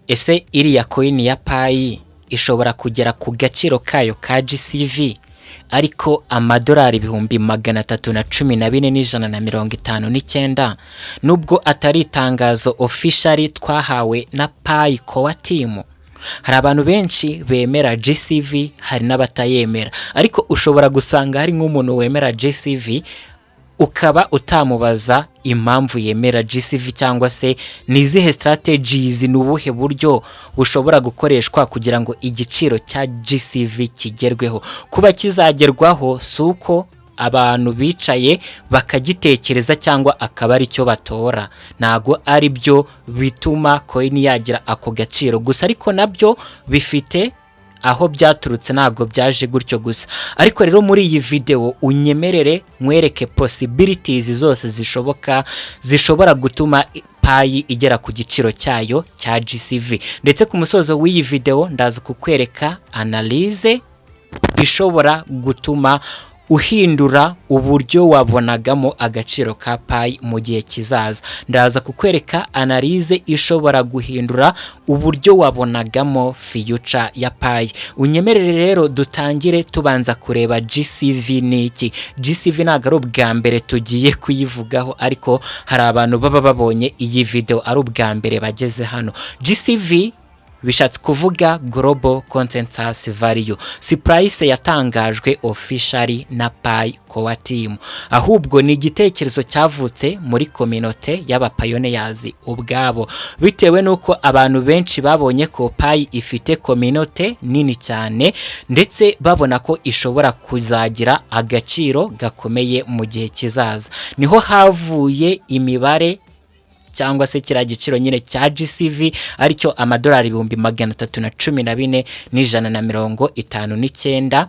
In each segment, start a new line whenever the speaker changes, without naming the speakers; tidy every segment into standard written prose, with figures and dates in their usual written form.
Ese iriya coin ya Pi ishobora kugera ku gaciro kayo ka GCV ariko amadolari 314,159 nubwo atari itangazo officially twahawe na Pi Core Team? Hari abantu benshi bemera GCV, hari n'abatayemera, ariko ushobora gusanga hari nk'umuntu wemera GCV ukaba utamubaza impamvu yemera GCV cyangwa se nizihe strategies n'ubuhe buryo bushobora gukoreshwa kugira ngo igiciro cya GCV kigerweho. Kuba kizagerwaho suko abantu bicaye bakagitekereza cyangwa akaba ari cyo batora, nago ari byo bituma coin yagira ako gaciro gusa, ariko nabyo bifite aho byaturutse, nago byaje gutyo gusa. Ariko rero muri iyi video unyemerere mwereke possibilities zose zishobora gutuma Pi igera ku giciro cyayo cya GCV, ndetse ku musozo w'iyi video ndaza kukwereka analyse ishobora gutuma uhindura uburyo wabonagamo agaciro ka Pi mu gihe kizaza. Ndaza kukwereka analyse ishobora guhindura uburyo wabonagamo future ya Pi. Unyemerere rero dutangire tubanza kureba GCV niki. GCV ntago ari ubwa mbere tugiye kuyivugaho, ariko hari abantu baba babonye iyi video ari ubwa mbere bageze hano. GCV bishatse kuvuga Global Consensus Value, si price yatangajwe officially na Pi Core Team, ahubwo ni igitekerezo cyavutse muri community y'aba pioneers ubwabo, bitewe nuko abantu benshi babonye ko Pi ifite community nini cyane, ndetse babona ko ishobora kuzagira agaciro gakomeye mu gihe kizaza. Niho havuye imibare cyangwa se kira giciro nyine cya GCV aricyo amadolari 314,159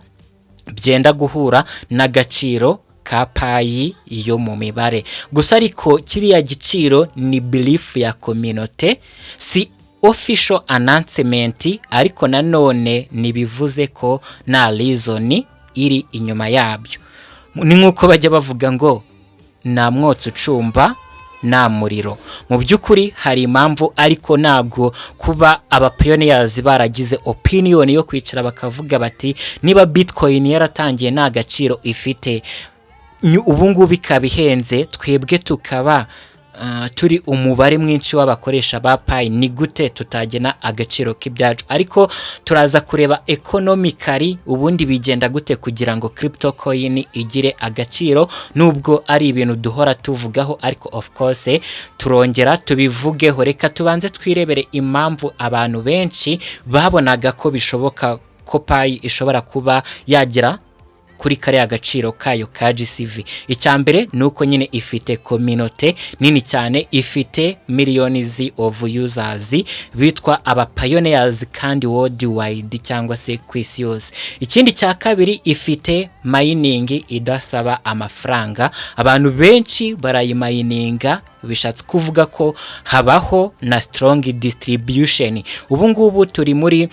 byenda guhura n'agaciro ka Pi iyo mu mibare gusa. Ariko kiriya giciro ni belief ya community, si official announcement, ariko nanone nibivuze ko na reason iri inyuma yabyo. Ni nkuko bajya bavuga ngo na mwotsi ucumba na muriro. Mu byukuri hari impamvu, ariko nago kuba aba pioneers baragize opinion yo kwicara bakavuga bati niba Bitcoin yaratangiye nta gaciro ifite, ubu ngubu bikabihenze, twebwe tukaba turi umubare mwinshi w'abakoresha ba Pi, ni gute tutagena agaciro k'ibyacu? Ariko turaza kureba economically ubundi bigenda gute kugira ngo crypto coin igire agaciro, nubwo ari ibintu duhora tuvugaho, ariko of course turongera tubivugeho. Reka tubanze twirebere impamvu abantu benshi babonaga ko bishoboka ko Pi ishobora kuba yagira kuri kare agaciro kayo ka GCV. Icyambere nuko nyine ifite community nini cyane, ifite millions of users bitwa aba pioneers kandi worldwide cyangwa se kwisi yose. Ikindi cya kabiri, ifite mining idasaba amafaranga, abantu benshi barayimayininga, bishatse kuvuga ko habaho na strong distribution. Ubu ngubu turi muri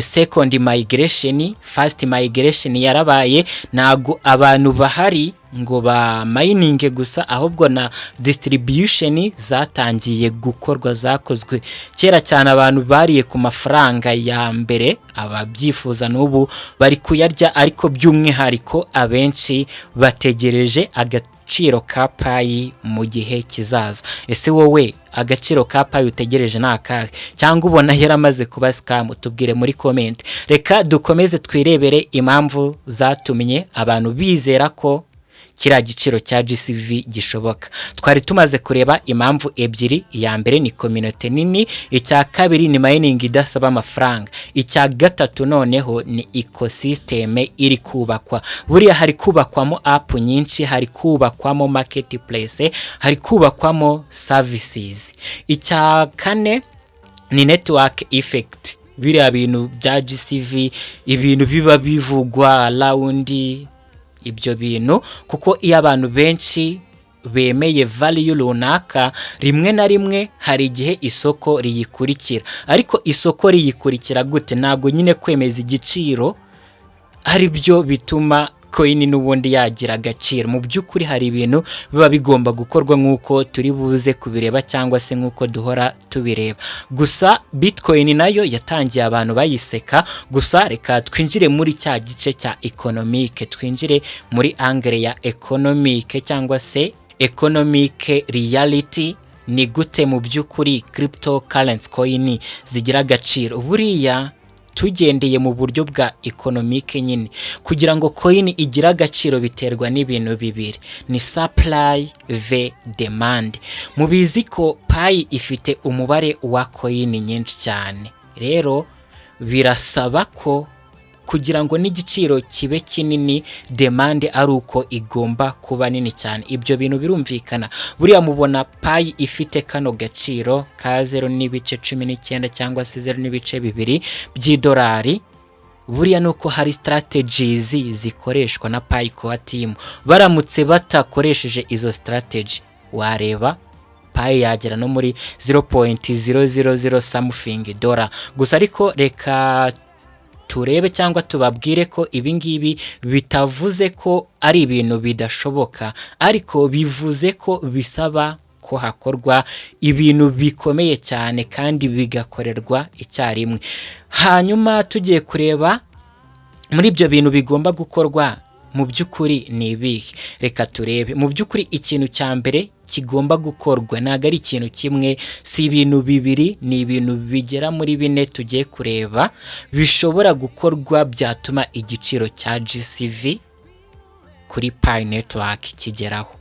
second migration, first migration yarabaye, nago abantu bahari ngo ba mining gusa, ahubwo na distribution zatangiye gukorwa, zakozwe kera cyane. Abantu bariye ku mafaranga ya mbere, ababyifuza n'ubu bari kuyarya, ariko by'umwihariko abenshi bategereje agaciro ka Pi mu gihe kizaza. Ese wowe agaciro ka Pi utegereje nakahe, cyangwa ubona yaramaze kuba scam? Tubwire muri comment. Reka dukomeze twirebere impamvu zatumye abantu bizera ko kira giciro cya GCV gishoboka. Twari tumaze kureba impamvu ebyiri, iya mbere ni community nini, icya kabiri ni mining idasaba amafaranga, icya gatatu noneho ni ecosystem iri kubakwa. Buriya hari kubakwamo app nyinshi, hari kubakwamo marketplace, hari kubakwamo services. Icya kane ni network effect. Biriya bintu bya GCV, ibintu biba bivugwa around ibyo bintu, kuko iyo abantu benshi bemeye value runaka, rimwe na rimwe hari igihe isoko riyikurikira. Ariko isoko riyikurikira gute? Nago nyine kwemeza igiciro ari byo bituma Bitcoin n'ubundi yagira agaciro. Mu by'ukuri hari ibintu biba bigomba gukorwa nk'uko turi buze kubireba cyangwa se nk'uko duhora tubireba. Gusa Bitcoin nayo yatangiye abantu bayiseka, gusa reka twinjire muri cya gice cya economique, twinjire muri angle ya economique cyangwa se economic reality. Ni gute mu by'ukuri cryptocurrency coin zigira agaciro? Buriya tugendeye mu buryo bwa economique nyine, kugira ngo coin igira agaciro biterwa n'ibintu bibiri, ni supply v demand. Mubizi ko Pi ifite umubare wa coin nyinshi cyane, rero birasaba ko kugira ngo n'igiciro kibe kinini, demand ari uko igomba kuba nini cyane. Ibyo bintu birumvikana. Buriya mubona Pi ifite kano gaciro ka 0.19 cyangwa se 0.2 by'idolari. Buriya nuko hari strategies zikoreshwa na Pi Core Team. Baramutse batakoresheje izo strategy, wareba Pi yagera no muri 0.000 something dollar. Gusa ariko reka turebe cyangwa tubabwire ko ibingibi bitavuze ko ari ibintu bidashoboka, ariko bivuze ko bisaba ko hakorwa ibintu bikomeye cyane kandi bigakorerwa icyarimwe. Hanyuma tugiye kureba muri ibyo bintu bigomba gukorwa mu by'ukuri ni ibihe. Reka turebe. Mu by'ukuri ikintu cya mbere kigomba gukorwa ntago ari ikintu kimwe, si ibintu bibiri, ni ibintu bigera muri 4 tugiye kureba bishobora gukorwa byatuma igiciro cya GCV kuri Pi network kigeraho.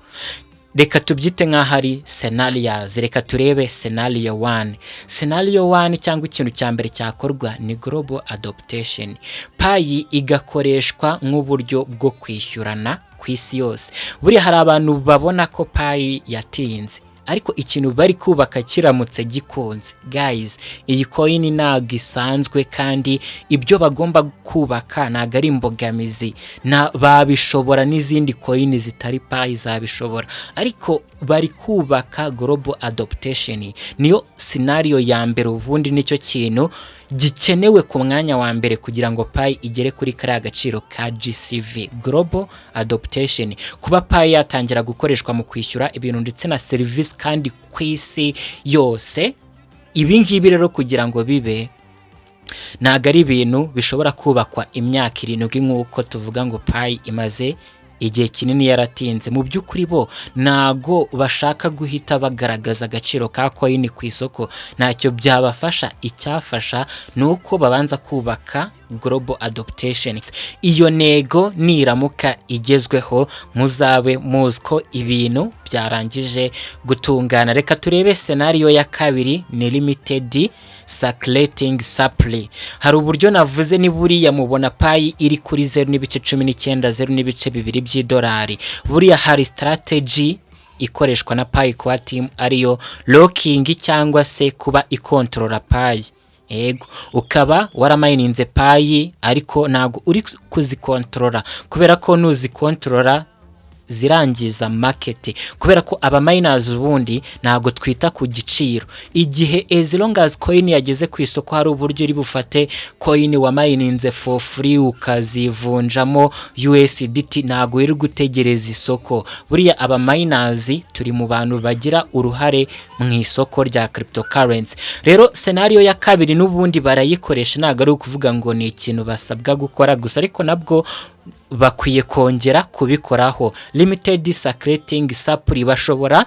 Reka tubyite nk'ahari scenarios. Reka turebe scenario 1. Scenario 1 cyangwa ikintu cya mbere cyakorwa ni global adoption. Pi igakoreshwa nk'uburyo bwo kwishyurana ku isi yose. Buriya hari abantu babona ko Pi yatinze, ariko ikintu bari kubaka kiramutse gikunze, guys, iyi coin ntago isanzwe kandi ibyo bagomba kubaka ntago ari imbogamizi. Babishobora n'izindi coin zitari Pi zabishobora, ariko bari kubaka global adoption. Niyo scenario ya mbere, ubundi nicyo kintu gikenewe ku mwanya wa mbere kugira ngo Pi igere kuri kariya gaciro ka GCV, global adoption. Kuba Pi yatangira gukoreshwa mu kwishyura ibintu ndetse na service kandi ku isi yose. Ibi ngibi rero kugira ngo bibe ntago ari ibintu bishobora kubakwa imyaka 7 nk'uko tuvuga ngo Pi imaze igihe kinini yaratinze. Mu by'ukuri bo ntago bashaka guhita bagaragaza agaciro ka coin ku isoko, ntacyo byabafasha. Icyafasha nuko babanza kubaka global adoption. Iyo nego niramuka igezweho, muzabe muziko ibintu byarangije gutungana. Reka turebe scenario ya kabiri, ni limited circulating supply. Hari uburyo navuze, ni buriya mubona Pi iri kuri 0.19 0.2 by'idolari. Buriya hari strategy ikoreshwa na Pi Core Team, ariyo locking cyangwa se kuba ikontrola Pi. Ego, ukaba waramayininze Pi ariko ntago uri kuzikontrola, kubera ko nuzikontrola zirangiza market, kubera ko aba miners ubundi ntago twita ku giciro. Igihe as long as coin yageze ku isoko, hari uburyo uri bufate coin wa mininze for free ukazivunjamo USDT, ntago iri gutegereza isoko. Buriya aba miners turi mu bantu bagira uruhare mu isoko rya cryptocurrency. Rero scenario ya kabiri n'ubundi barayikoresha, ntago ari ukuvuga ngo ni ikintu basabwa gukora gusa, ariko nabwo bakwiye kongera kubikoraho. Limited circulating supply bashobora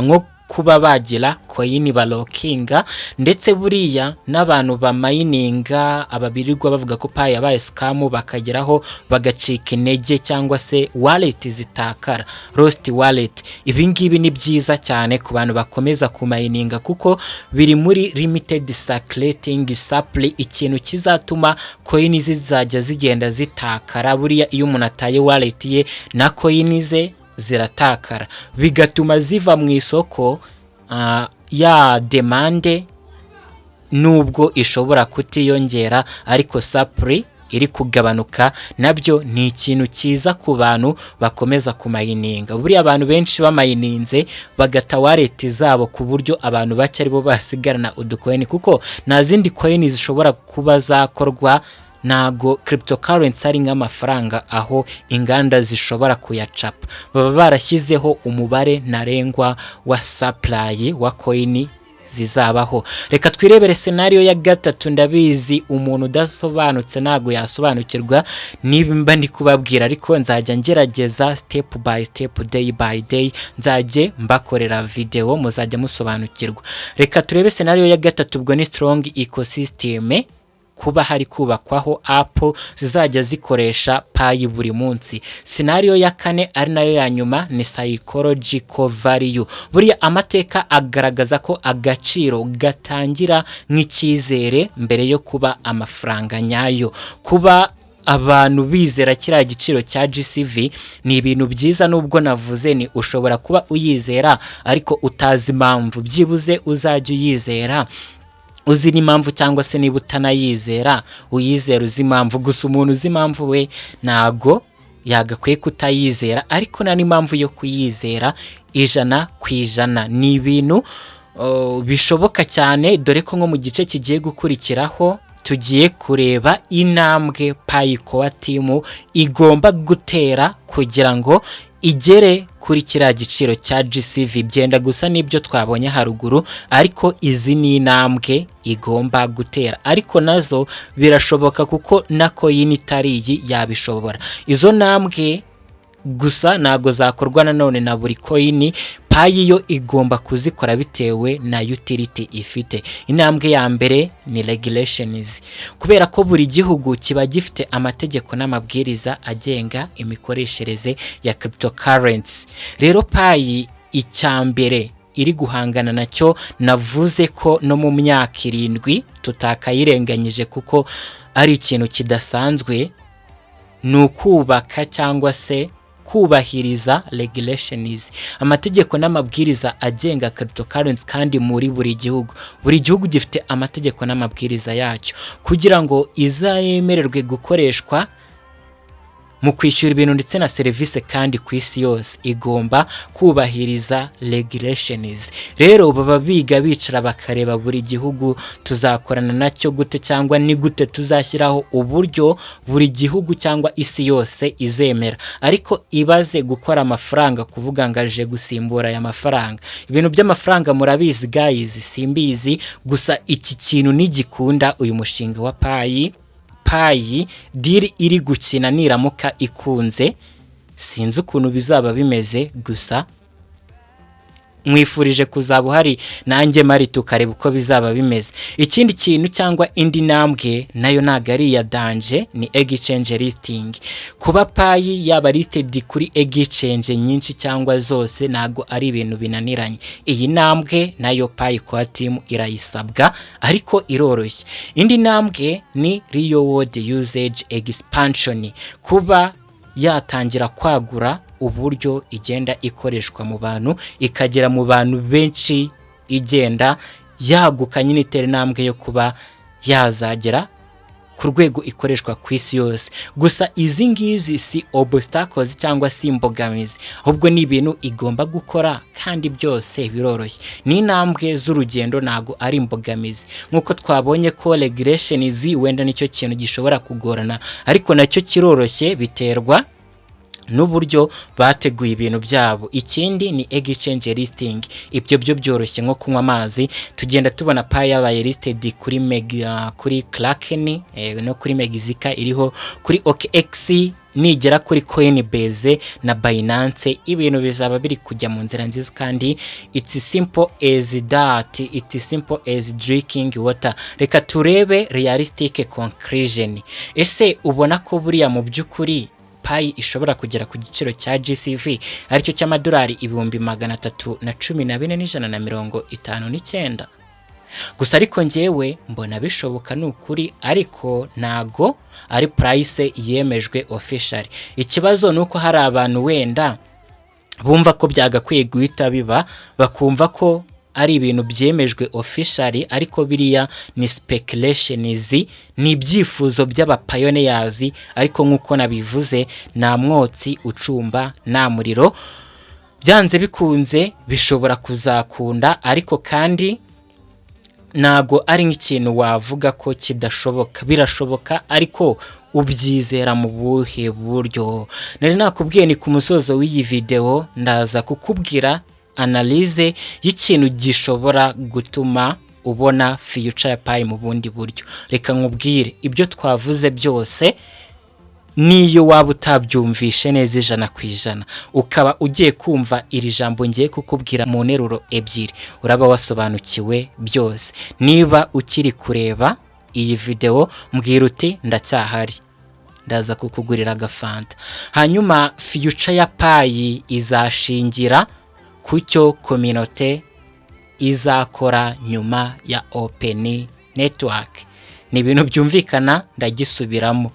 nko kuba bagira coin balokinga, ndetse buriya n'abantu ba mininga ababirirwa bavuga ko Pi yabaye scam bakageraho bagacika intege cyangwa se wallet zitakara, lost wallet. Ibi ngibi ni byiza cyane ku bantu bakomeza ku mininga, kuko biri muri limited circulating supply, ikintu kizatuma coin zizajya zigenda zitakara. Buriya iyo umuntu ataye wallet ye na coin ze ziratakara, bigatuma ziva mu isoko. Ya demande nubwo ishobora kutiyongera, ariko supply iri kugabanuka, nabyo ni ikintu cyiza ku bantu bakomeza kumayininga. Buriya abantu benshi bamayininze bagata wallet zabo, ku buryo abantu bake aribo basigarana uducoin, kuko nta zindi coin zishobora kuba zakorwa nago cryptocurrency ari nk'amafaranga aho inganda zishobora kuyacapa, baba barashyizeho umubare ntarengwa wa supply wa coin zizabaho. Reka twirebere scenario ya gatatu. Ndabizi umuntu udasobanutse nago yasobanukirwa niba ndi kubabwira, ariko nzajya ngerageza step by step, day by day, nzajye mbakorera video muzajya musobanukirwa. Reka turebe scenario ya gatatu, ubwo ni strong ecosystem, kuba hari kubakwaho app zizajya zikoresha Pi buri munsi. Scenario ya kane ari nayo ya nyuma ni psychological value. Buriya amateka agaragaza ko agaciro gatangira nk'icyizere mbere yo kuba amafaranga nyayo. Kuba abantu bizera kiriya giciro cya GCV ni ibintu byiza, nubwo navuze ni ushobora kuba uyizera ariko utazi impamvu. Byibuze uzajya uyizera uzi n'impamvu, cyangwa se niba utanayizera uyizera uzi impamvu. Gusa umuntu uzi impamvu we nago yagakwiye kutayizera, ariko na n'impamvu yo kuyizera 100%. Ni ibintu bishoboka cyane, dore ko nko mu gice kigiye gukurikiraho tugiye kureba intambwe Pi Core Team igomba gutera kugira ngo igere kuri kiriya giciro cya GCV. Byenda gusa n'ibyo twabonye haruguru, ariko izi ni intambwe igomba gutera, ariko nazo birashoboka kuko na coin itari iyi yabishobora. Izo ntambwe gusa nago zakorwa nanone na buri coin. Pi yo igomba kuzikora bitewe na utility ifite. Intambwe ya mbere ni regulations, kubera ko buri gihugu kiba gifite amategeko n'amabwiriza agenga imikoreshereze ya cryptocurrency. Rero Pi icyambere iri guhangana nacyo, navuze ko no mu myaka 7 tutakayirenganyije kuko ari ikintu kidasanzwe, ni ukubaka cyangwa se kubahiriza regulations, amategeko n'amabwiriza agenga cryptocurrency. Kandi muri buri gihugu gifite amategeko n'amabwiriza yacyo kugira ngo izayemererwe gukoreshwa mu kwishyura ibintu ndetse na serivisi, kandi ku isi yose igomba kubahiriza regulations. Rero baba bicara bakareba buri gihugu tuzakorana nacyo gute, cyangwa ni gute tuzashyiraho uburyo buri gihugu cyangwa isi yose izemera. Ariko ibaze gukora amafaranga, kuvuga ngo aje gusimbura aya mafaranga. Ibintu by'amafaranga murabizi guys, simbizi, gusa iki kintu nigikunda uyu mushinga wa Pi deal iri gukina niramuka ikunze, sinzi ukuntu bizaba bimeze, gusa mwifurije kuzaba uhari nanjye mari tukareba uko bizaba bimeze. Ikindi kintu cyangwa indi ntambwe nayo nagari ya danger ni exchange listing. Kuba Pi yaba listed kuri exchange nyinshi cyangwa zose nago ari ibintu binaniranye. Iyi ntambwe nayo Pi Core Team irayisabwa, ariko iroroshye. Indi ntambwe ni real world usage expansion, kuba yatangira kwagura uburyo igenda ikoreshwa mu bantu, ikagera mu bantu benshi, igenda yaguka nyine itera intambwe yo kuba yazagera ku rwego ikoreshwa ku isi yose. Gusa izi ngizi si obstacles cyangwa si imbogamizi, ahubwo ni ibintu igomba gukora, kandi byose biroroshye. Ni intambwe z'urugendo, nago ari imbogamizi. Nkuko twabonye ko regulations wenda nicyo kintu gishobora kugorana, ariko nacyo kiroroshye biterwa n'uburyo bateguye ibintu byabo. Ikindi ni exchange listing, ibyo byo byoroshye nko kunywa amazi. Tugenda tubona Pi yabaye listed kuri kuri Kraken, no kuri Megzika iriho, kuri OKX, nigera kuri Coinbase na Binance. Ibintu bizaba biri kujya mu nzira nziza, kandi it's simple as that, it's simple as drinking water. Reka turebe realistic conclusion. Ese ubona ko buriya mu by'ukuri Pi ishobora kugera ku giciro cya GCV aricyo cy'amadolari 314,159? Gusa ariko njyewe mbona bishoboka n'ukuri, ariko nago ari price yemejwe officially. Ikibazo nuko hari abantu wenda bumva ko byagakwiye guhita biba, bakumva ko ari ibintu byemejwe officially, ariko biriya ni speculations, ni ibyifuzo by'abapioneers. Ariko nkuko nabivuze, nta mwotsi ucumba nta muriro, byanze bikunze bishobora kuzakunda. Ariko kandi nago ari nk'ikintu wavuga ko kidashoboka, birashoboka ariko ubyizera mu buhe buryo. Nari nakubwiye ni ku musozo w'iyi video ndaza kukubwira analyse y'ikintu gishobora gutuma ubona future ya Pi mu bundi buryo. Reka nkubwire ibyo twavuze byose, niyo waba utabyumvishe neza 100%, ukaba ugiye kumva iri jambo ngiye kukubwira mu nteruro ebyiri, uraba wasobanukiwe byose. Niba ukiri kureba iyi video mbwira uti ndacyahari, ndaza kukugurira agafanta. Hanyuma future ya Pi izashingira kucyo community izakora nyuma ya Open Network. Ni ibintu byumvikana, ndagisubiramo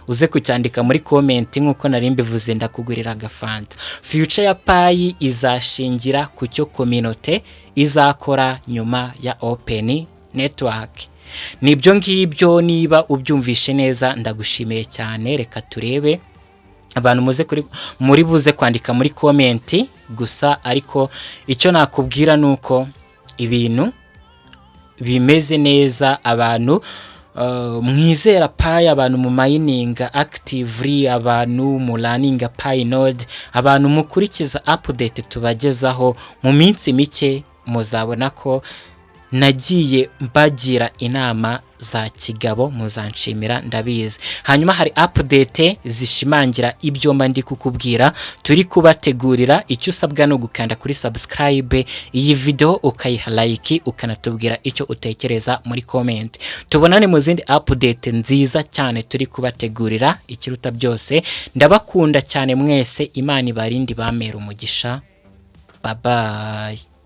uze kucyandika muri comment nkuko nari mbivuze, ndakugurira agafanta. Future ya Pi izashingira kucyo community izakora nyuma ya Open Network. Nibyo ngibyo, niba ubyumvishe neza ndagushimiye cyane. Reka turebe abantu muri buze kwandika muri comment gusa, ariko icyo nakubwira nuko ibintu bimeze neza. Abantu mwizera Pi, abantu mu mining actively, abantu mu learning Pi node, abantu mukurikiza update tubagezaho mu minsi mike, muzabona ko nagiye mbagira inama za kigabo, muzanshimira ndabizi. Hanyuma hari update zishimangira ibyo mba ndi kukubwira, turi kubategurira. Icyo usabwa no gukanda kuri subscribe iyi video, ukayiha like, ukanatubwira icyo utekereza muri comment. Tubonane mu zindi update nziza cyane turi kubategurira. Ikiruta byose, ndabakunda cyane mwese, Imana ibarinde bamera umugisha. Bye bye.